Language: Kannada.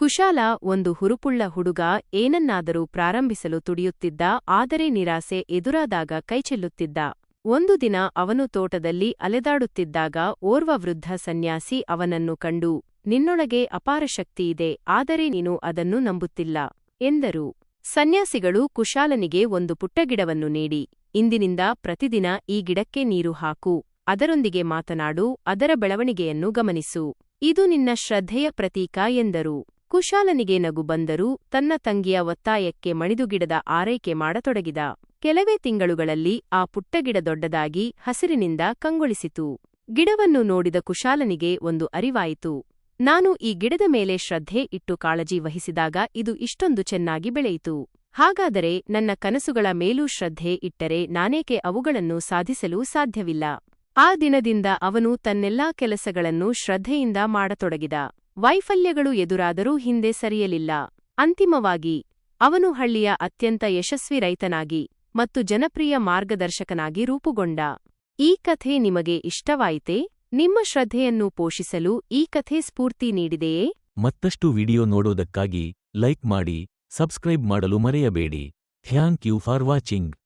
ಕುಶಾಲ ಒಂದು ಹುರುಪುಳ್ಳ ಹುಡುಗ, ಏನನ್ನಾದರೂ ಪ್ರಾರಂಭಿಸಲು ತುಡಿಯುತ್ತಿದ್ದ, ಆದರೆ ನಿರಾಸೆ ಎದುರಾದಾಗ ಕೈಚೆಲ್ಲುತ್ತಿದ್ದ. ಒಂದು ದಿನ ಅವನು ತೋಟದಲ್ಲಿ ಅಲೆದಾಡುತ್ತಿದ್ದಾಗ ಓರ್ವ ವೃದ್ಧ ಸನ್ಯಾಸಿ ಅವನನ್ನು ಕಂಡು, ನಿನ್ನೊಳಗೆ ಅಪಾರ ಶಕ್ತಿಯಿದೆ, ಆದರೆ ನೀನು ಅದನ್ನು ನಂಬುತ್ತಿಲ್ಲ ಎಂದರು. ಸನ್ಯಾಸಿಗಳು ಕುಶಾಲನಿಗೆ ಒಂದು ಪುಟ್ಟ ಗಿಡವನ್ನು ನೀಡಿ, ಇಂದಿನಿಂದ ಪ್ರತಿದಿನ ಈ ಗಿಡಕ್ಕೆ ನೀರು ಹಾಕು, ಅದರೊಂದಿಗೆ ಮಾತನಾಡು, ಅದರ ಬೆಳವಣಿಗೆಯನ್ನು ಗಮನಿಸು. ಇದು ನಿನ್ನ ಶ್ರದ್ಧೆಯ ಪ್ರತೀಕ ಎಂದರು. ಕುಶಾಲನಿಗೆ ನಗು ಬಂದರೂ ತನ್ನ ತಂಗಿಯ ಒತ್ತಾಯಕ್ಕೆ ಮಣಿದು ಗಿಡದ ಆರೈಕೆ ಮಾಡತೊಡಗಿದ. ಕೆಲವೇ ತಿಂಗಳುಗಳಲ್ಲಿ ಆ ಪುಟ್ಟ ಗಿಡ ದೊಡ್ಡದಾಗಿ ಹಸಿರಿನಿಂದ ಕಂಗೊಳಿಸಿತು. ಗಿಡವನ್ನು ನೋಡಿದ ಕುಶಾಲನಿಗೆ ಒಂದು ಅರಿವಾಯಿತು. ನಾನು ಈ ಗಿಡದ ಮೇಲೆ ಶ್ರದ್ಧೆ ಇಟ್ಟು ಕಾಳಜಿ ವಹಿಸಿದಾಗ ಇದು ಇಷ್ಟೊಂದು ಚೆನ್ನಾಗಿ ಬೆಳೆಯಿತು. ಹಾಗಾದರೆ ನನ್ನ ಕನಸುಗಳ ಮೇಲೂ ಶ್ರದ್ಧೆ ಇಟ್ಟರೆ ನಾನೇಕೆ ಅವುಗಳನ್ನು ಸಾಧಿಸಲು ಸಾಧ್ಯವಿಲ್ಲ? ಆ ದಿನದಿಂದ ಅವನು ತನ್ನೆಲ್ಲಾ ಕೆಲಸಗಳನ್ನು ಶ್ರದ್ಧೆಯಿಂದ ಮಾಡತೊಡಗಿದ. ವೈಫಲ್ಯಗಳು ಎದುರಾದರೂ ಹಿಂದೆ ಸರಿಯಲಿಲ್ಲ. ಅಂತಿಮವಾಗಿ ಅವನು ಹಳ್ಳಿಯ ಅತ್ಯಂತ ಯಶಸ್ವಿ ರೈತನಾಗಿ ಮತ್ತು ಜನಪ್ರಿಯ ಮಾರ್ಗದರ್ಶಕನಾಗಿ ರೂಪುಗೊಂಡ. ಈ ಕಥೆ ನಿಮಗೆ ಇಷ್ಟವಾಯಿತೇ? ನಿಮ್ಮ ಶ್ರದ್ಧೆಯನ್ನು ಪೋಷಿಸಲು ಈ ಕಥೆ ಸ್ಫೂರ್ತಿ ನೀಡಿದೆಯೇ? ಮತ್ತಷ್ಟು ವಿಡಿಯೋ ನೋಡೋದಕ್ಕಾಗಿ ಲೈಕ್ ಮಾಡಿ, ಸಬ್ಸ್ಕ್ರೈಬ್ ಮಾಡಲು ಮರೆಯಬೇಡಿ. Thank you for watching.